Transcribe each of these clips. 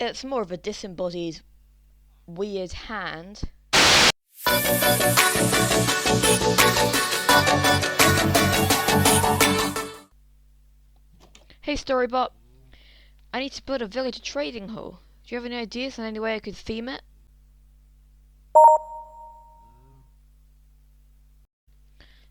It's more of a disembodied, weird hand. Hey Storybot, I need to build a village trading hall. Do you have any ideas on any way I could theme it?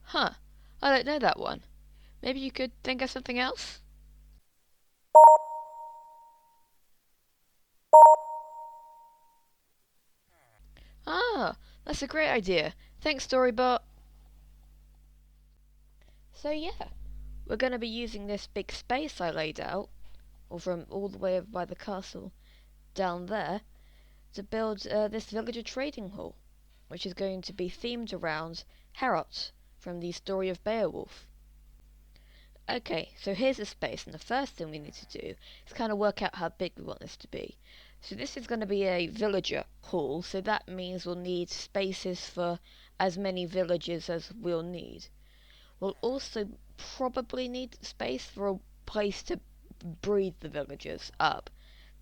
Huh, I don't know that one. Maybe you could think of something else? Ah, that's a great idea. Thanks, Storybot. So yeah, we're going to be using this big space I laid out, or from all the way over by the castle, down there, to build this villager trading hall, which is going to be themed around Herot from the story of Beowulf. Okay, so here's the space, and the first thing we need to do is kind of work out how big we want this to be. So this is going to be a villager hall, so that means we'll need spaces for as many villagers as we'll need. We'll also probably need space for a place to breed the villagers up,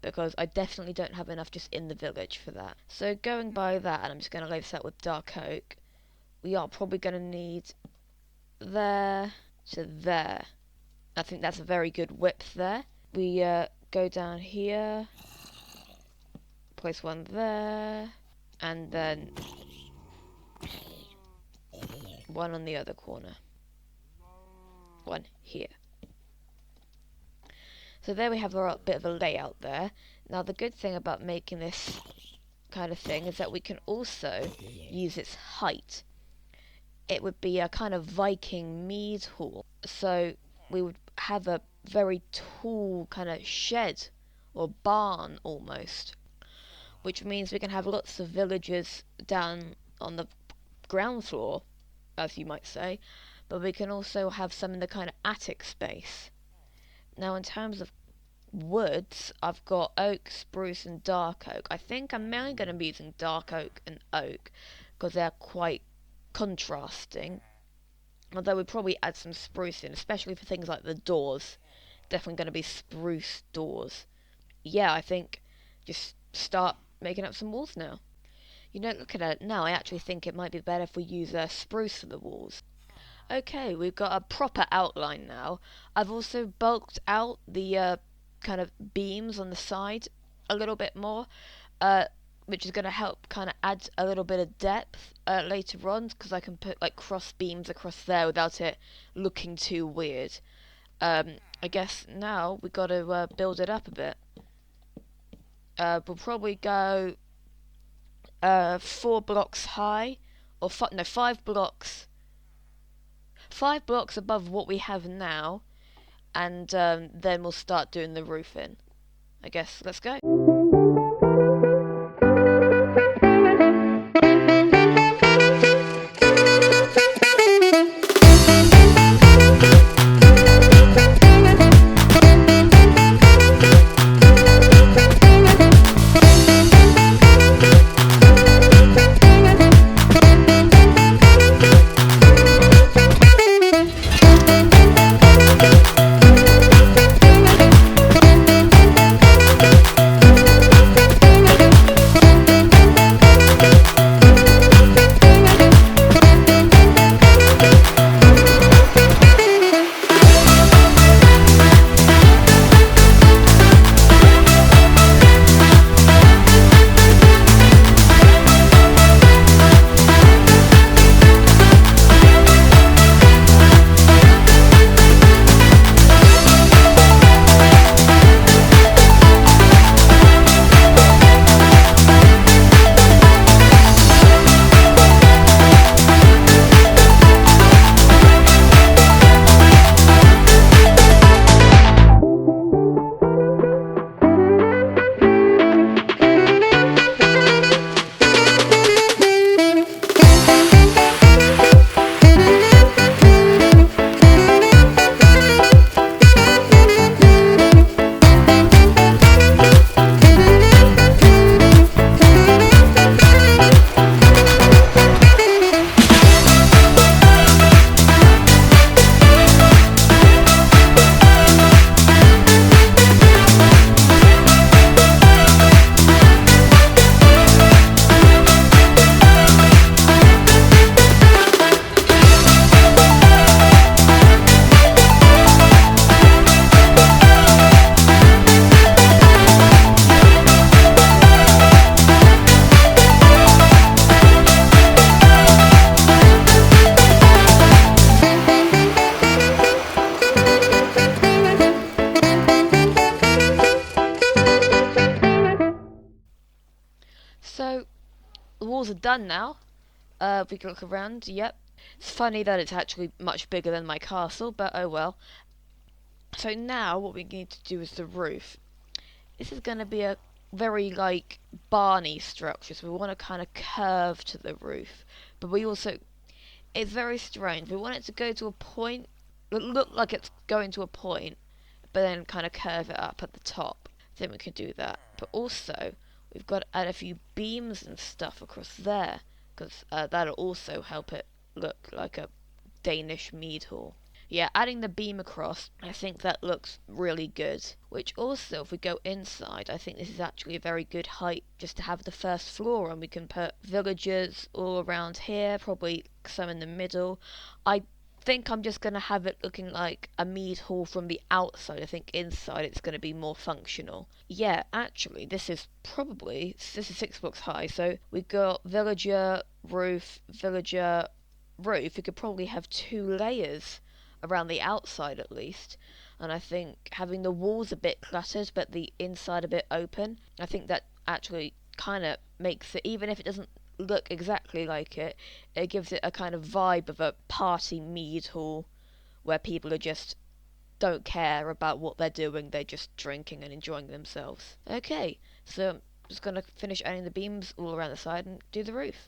because I definitely don't have enough just in the village for that. So going by that, and I'm just going to lay this out with dark oak, we are probably going to need there to there. I think that's a very good width there. We go down here, place one there, and then one on the other corner. One here. So there we have a bit of a layout there. Now the good thing about making this kind of thing is that we can also use its height. It would be a kind of Viking mead hall. So we would have a very tall kind of shed or barn almost, which means we can have lots of villagers down on the ground floor, as you might say, but we can also have some in the kind of attic space. Now in terms of woods, I've got oak, spruce and dark oak. I think I'm mainly going to be using dark oak and oak because they're quite contrasting. Although we'd probably add some spruce in, especially for things like the doors. Definitely going to be spruce doors. Yeah, I think just start making up some walls now. You know, looking at it now, I actually think it might be better if we use spruce for the walls. Okay, we've got a proper outline now. I've also bulked out the kind of beams on the side a little bit more, which is going to help kind of add a little bit of depth later on, because I can put like cross beams across there without it looking too weird. I guess now we've got to build it up a bit. We'll probably go 4 blocks high, or no, 5 blocks. 5 blocks above what we have now, and then we'll start doing the roofing. I guess let's go. the walls are done now. We can look around. Yep. It's funny that it's actually much bigger than my castle, but oh well. So now what we need to do is the roof. This is going to be a very like barny structure, so we want to kind of curve to the roof. But we also, it's very strange. We want it to go to a point, look like it's going to a point, but then kind of curve it up at the top. Then we can do that. But also, we've got to add a few beams and stuff across there, because that'll also help it look like a Danish mead hall. Yeah, adding the beam across, I think that looks really good. Which also, if we go inside, I think this is actually a very good height just to have the first floor, and we can put villagers all around here, probably some in the middle. I think I'm just going to have it looking like a mead hall from the outside. I think inside it's going to be more functional. Yeah, actually, this is 6 blocks high, so we got villager, roof. We could probably have 2 layers around the outside at least. And I think having the walls a bit cluttered but the inside a bit open, I think that actually kind of makes it, even if it doesn't look exactly like it gives it a kind of vibe of a party mead hall where people are just don't care about what they're doing, they're just drinking and enjoying themselves. Okay, so I'm just gonna finish adding the beams all around the side and do the roof.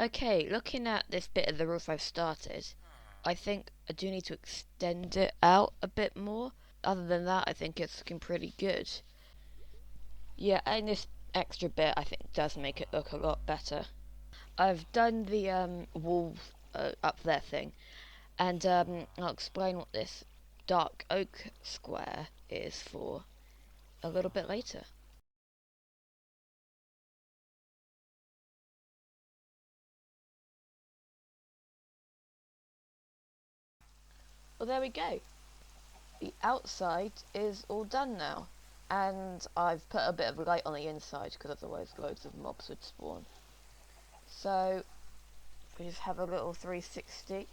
Okay, looking at this bit of the roof I've started, I think I do need to extend it out a bit more. Other than that, I think it's looking pretty good. Yeah, and this extra bit I think does make it look a lot better. I've done the wall up there thing, and I'll explain what this dark oak square is for a little bit later. Well, there we go. The outside is all done now. And I've put a bit of light on the inside because otherwise loads of mobs would spawn. So we just have a little 360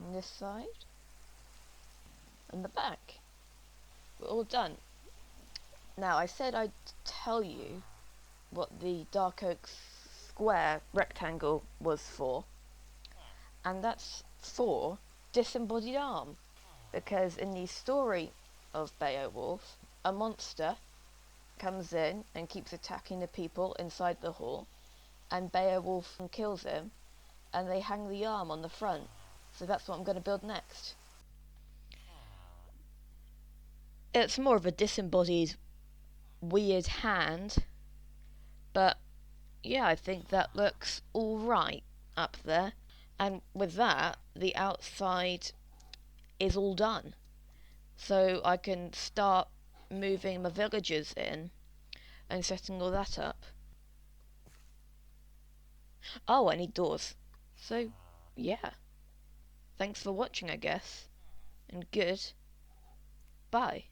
on this side and the back. We're all done. Now I said I'd tell you what the dark oak square rectangle was for, and that's for disembodied arm. Because in the story of Beowulf, a monster comes in and keeps attacking the people inside the hall, and Beowulf kills him, and they hang the arm on the front. So that's what I'm going to build next. It's more of a disembodied, weird hand, but yeah, I think that looks alright up there. And with that, the outside is all done. So I can start moving my villagers in and setting all that up. Oh, I need doors. So, yeah. Thanks for watching, I guess. And good. Bye.